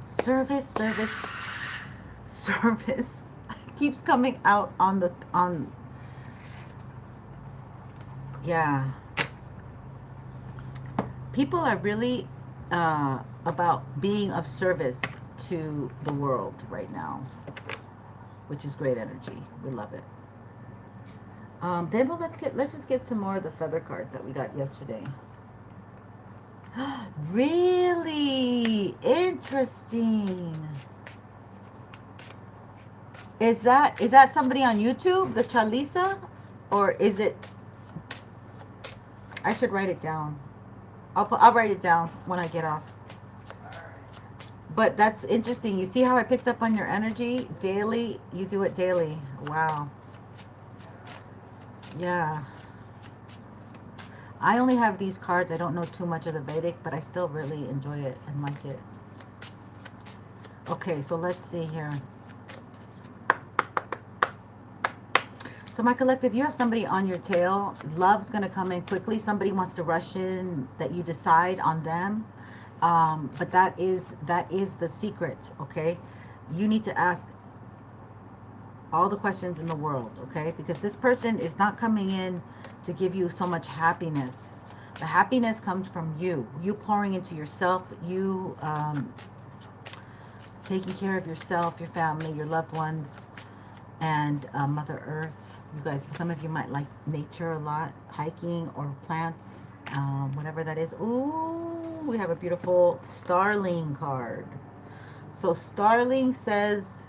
Service. Keeps coming out on Yeah. People are really about being of service to the world right now, which is great energy. We love it. Then well, let's just get some more of the feather cards that we got yesterday. Really interesting. Is that somebody on YouTube, the Chalisa, or is it? I should write it down. I'll write it down when I get off. But that's interesting. You see how I picked up on your energy daily? You do it daily. Wow. Yeah. I only have these cards. I don't know too much of the Vedic, but I still really enjoy it and like it. Okay, so let's see here. So my collective, you have somebody on your tail. Love's going to come in quickly. Somebody wants to rush in that you decide on them. But that is the secret, okay? You need to ask all the questions in the world, okay? Because this person is not coming in to give you so much happiness. The happiness comes from you. You pouring into yourself, you taking care of yourself, your family, your loved ones, and Mother Earth. You guys, some of you might like nature a lot, hiking or plants, whatever that is. Ooh, we have a beautiful Starling card. So Starling says,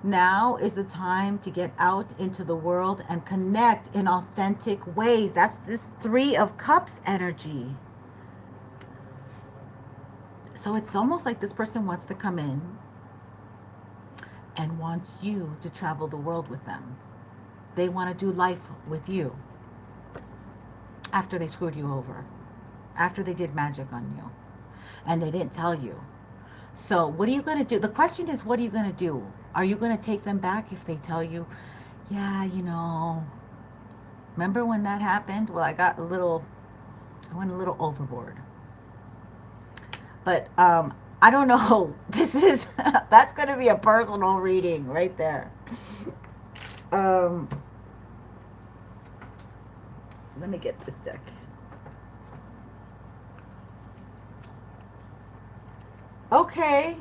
now is the time to get out into the world and connect in authentic ways. That's this Three of Cups energy. So it's almost like this person wants to come in and wants you to travel the world with them. They want to do life with you after they screwed you over, after they did magic on you, and they didn't tell you. So what are you going to do? The question is, what are you going to do? Are you going to take them back if they tell you, yeah, remember when that happened? Well, I went a little overboard. But I don't know. That's going to be a personal reading right there. Let me get this deck. Okay.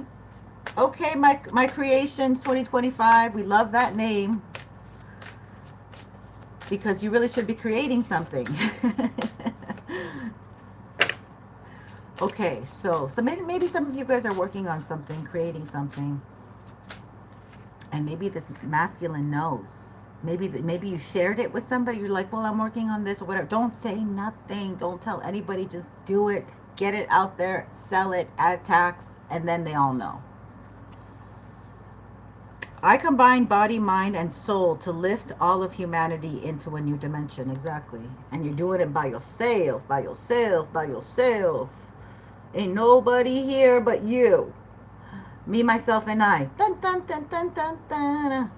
Okay, my creations 2025. We love that name. Because you really should be creating something. Okay, so maybe some of you guys are working on something, creating something. And maybe this masculine knows. Maybe you shared it with somebody. You're like, well, I'm working on this or whatever. Don't say nothing. Don't tell anybody. Just do it. Get it out there. Sell it. Add tax. And then they all know. I combine body, mind, and soul to lift all of humanity into a new dimension. Exactly. And you're doing it by yourself, by yourself, by yourself. Ain't nobody here but you. Me, myself, and I. Dun, dun, dun, dun, dun, dun,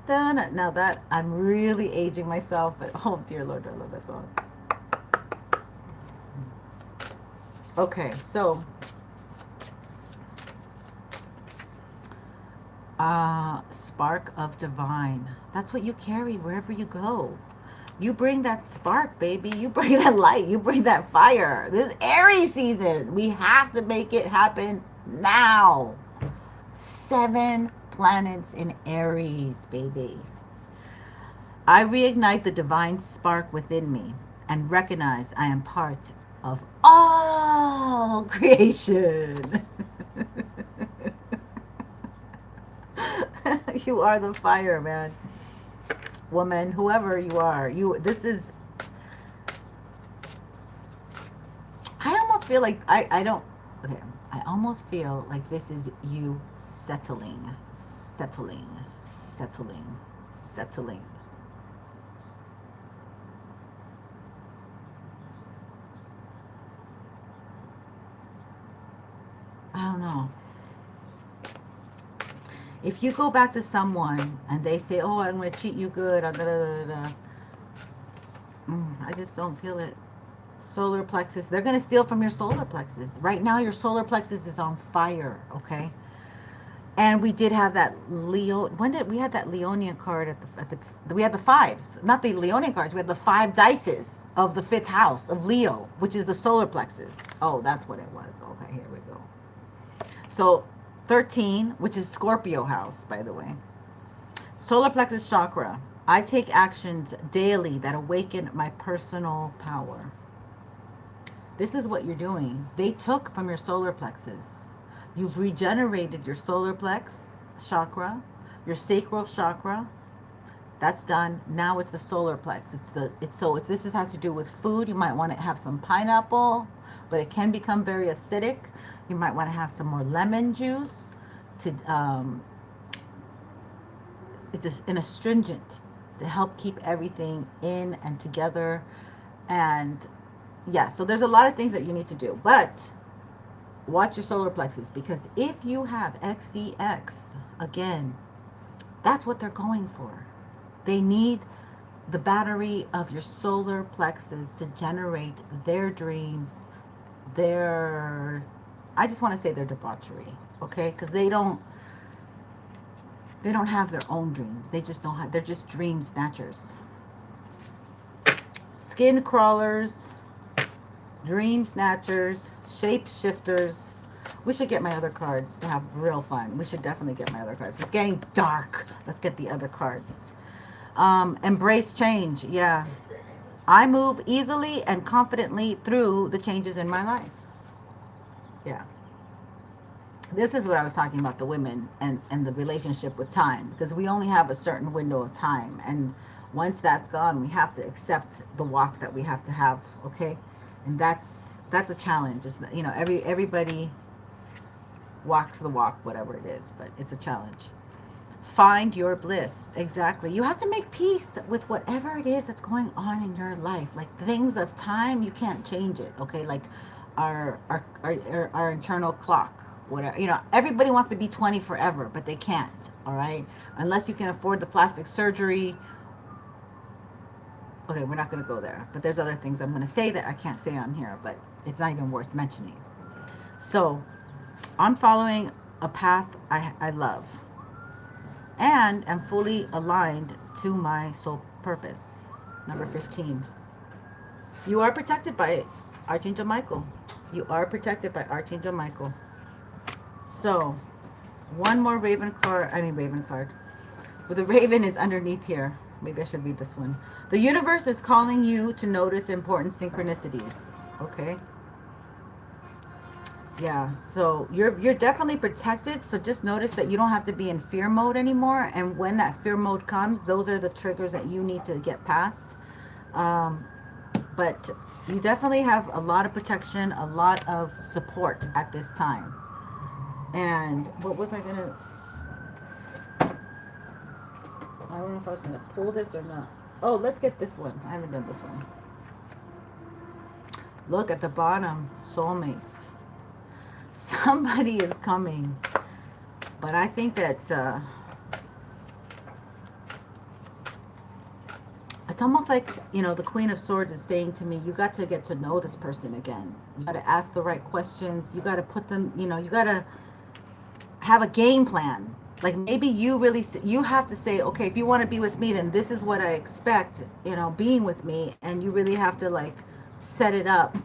dun. Now that, I'm really aging myself, but oh dear Lord, I love that song. Okay, so spark of divine. That's what you carry wherever you go. You bring that spark, baby. You bring that light. You bring that fire. This Aries season. We have to make it happen now. 7 planets in Aries, baby. I reignite the divine spark within me and recognize I am part of all creation. You are the fire, man. Woman, whoever you are. I almost feel like I almost feel like this is you settling. I don't know. If you go back to someone and they say, oh, I'm going to treat you good, I just don't feel it. Solar plexus. They're going to steal from your solar plexus. Right now, your solar plexus is on fire, okay? And we did have that Leo. When did we had that Leonian card we had the fives, not the Leonian cards. We had the 5 dices of the 5th house of Leo, which is the solar plexus. Oh, that's what it was. Okay, here we go. So 13, which is Scorpio house, by the way. Solar plexus chakra. I take actions daily that awaken my personal power. This is what you're doing. They took from your solar plexus. You've regenerated your solar plex chakra, your sacral chakra. That's done. Now it's the solar plex. If this has to do with food, you might want to have some pineapple, but it can become very acidic. You might want to have some more lemon juice to it's an astringent to help keep everything in and together. And yeah, so there's a lot of things that you need to do, but watch your solar plexus, because if you have XCX, again, that's what they're going for. They need the battery of your solar plexus to generate their dreams, I just want to say their debauchery, okay? Because they don't have their own dreams. They just don't have, they're just dream snatchers. Skin crawlers, dream snatchers, shape shifters. We should get my other cards to have real fun. We should definitely get my other cards. It's getting dark. Let's get the other cards. Embrace change. Yeah. I move easily and confidently through the changes in my life. Yeah. This is what I was talking about, the women and the relationship with time, because we only have a certain window of time, and once that's gone, we have to accept the walk that we have to have, okay? And that's a challenge. It's, you know, everybody walks the walk, whatever it is, but it's a challenge. Find your bliss. Exactly. You have to make peace with whatever it is that's going on in your life. Like things of time, you can't change it, okay? Like our internal clock, whatever, you know, everybody wants to be 20 forever, but they can't, all right? Unless you can afford the plastic surgery. Okay, we're not going to go there, but there's other things I'm going to say that I can't say on here, but it's not even worth mentioning. So I'm following a path I love and am fully aligned to my soul purpose. Number 15. You are protected by Archangel Michael. You are protected by Archangel Michael. So, one more raven card. But the raven is underneath here. Maybe I should read this one. The universe is calling you to notice important synchronicities. Okay. Yeah, so you're definitely protected. So just notice that you don't have to be in fear mode anymore. And when that fear mode comes, those are the triggers that you need to get past. But you definitely have a lot of protection, a lot of support at this time. And what was I gonna? I don't know if I was gonna pull this or not. Oh, let's get this one. I haven't done this one. Look at the bottom, soulmates. Somebody is coming, but I think that it's almost like, you know, the Queen of Swords is saying to me, you got to get to know this person again. You got to ask the right questions. You got to put them, you know, you got to have a game plan. Like maybe you have to say, okay, if you want to be with me, then this is what I expect, you know, being with me. And you really have to like set it up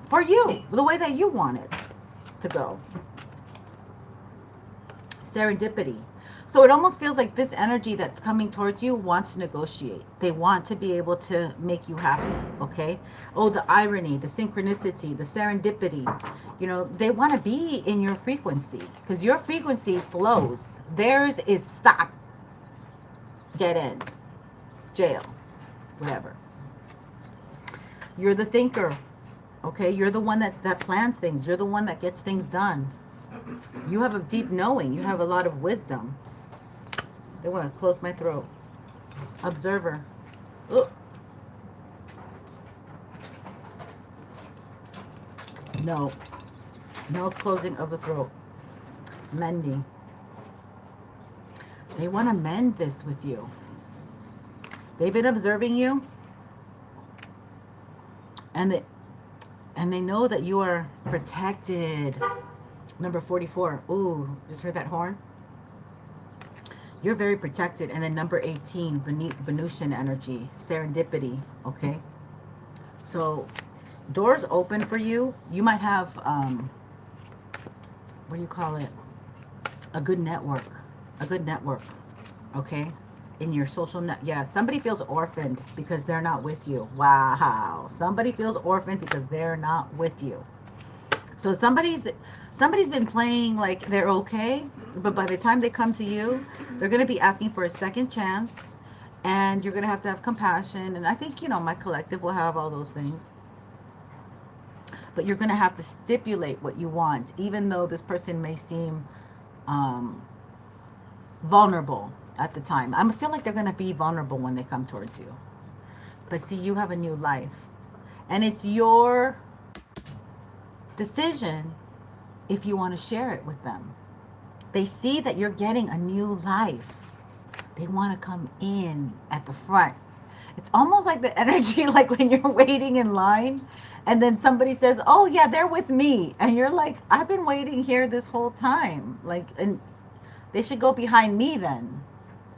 for you the way that you want it to go. Serendipity. So it almost feels like this energy that's coming towards you wants to negotiate. They want to be able to make you happy, okay? Oh, the irony, the synchronicity, the serendipity. You know, they want to be in your frequency because your frequency flows. Theirs is stop, dead end, jail, whatever. You're the thinker, okay? You're the one that plans things. You're the one that gets things done. You have a deep knowing. You have a lot of wisdom. They want to close my throat. Observer. Ugh. No. No closing of the throat. Mending. They want to mend this with you. They've been observing you. And they know that you are protected. Number 44. Ooh, just heard that horn? You're very protected. And then number 18, Venusian energy, serendipity, okay? So doors open for you. You might have, what do you call it? A good network. A good network, okay? In your social net. Yeah, somebody feels orphaned because they're not with you. Wow. Somebody feels orphaned because they're not with you. So somebody's been playing like they're okay, but by the time they come to you, they're going to be asking for a second chance, and you're going to have compassion. And I think, you know, my collective will have all those things. But you're going to have to stipulate what you want, even though this person may seem um, vulnerable at the time. I feel like they're going to be vulnerable when they come towards you. But see, you have a new life. And it's your decision if you want to share it with them. They see that you're getting a new life. They want to come in at the front. It's almost like the energy like when you're waiting in line and then somebody says, oh yeah, they're with me. And you're like, I've been waiting here this whole time. Like, and they should go behind me then,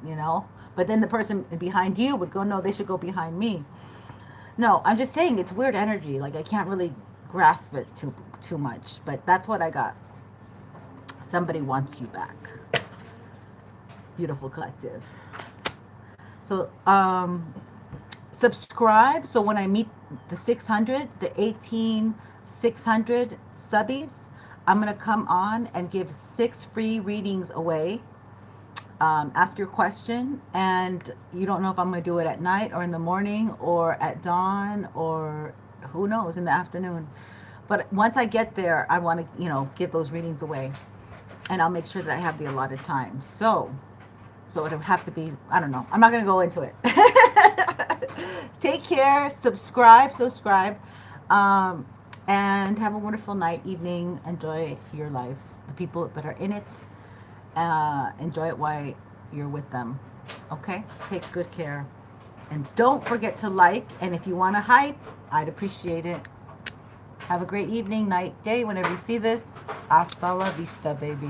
you know? But then the person behind you would go, no, they should go behind me. No, I'm just saying it's weird energy. Like, I can't really grasp it too much, but that's what I got. Somebody wants you back. Beautiful collective. So subscribe, so when I meet the 600, the 18600 subbies, I'm gonna come on and give 6 free readings away. Ask your question, and you don't know if I'm gonna do it at night or in the morning or at dawn or who knows, in the afternoon. But once I get there, I want to, you know, give those readings away, and I'll make sure that I have the allotted time. So it would have to be, I don't know. I'm not going to go into it. Take care. Subscribe. And have a wonderful night, evening. Enjoy your life. The people that are in it, enjoy it while you're with them. Okay? Take good care. And don't forget to like. And if you want to hype, I'd appreciate it. Have a great evening, night, day, whenever you see this. Hasta la vista, baby.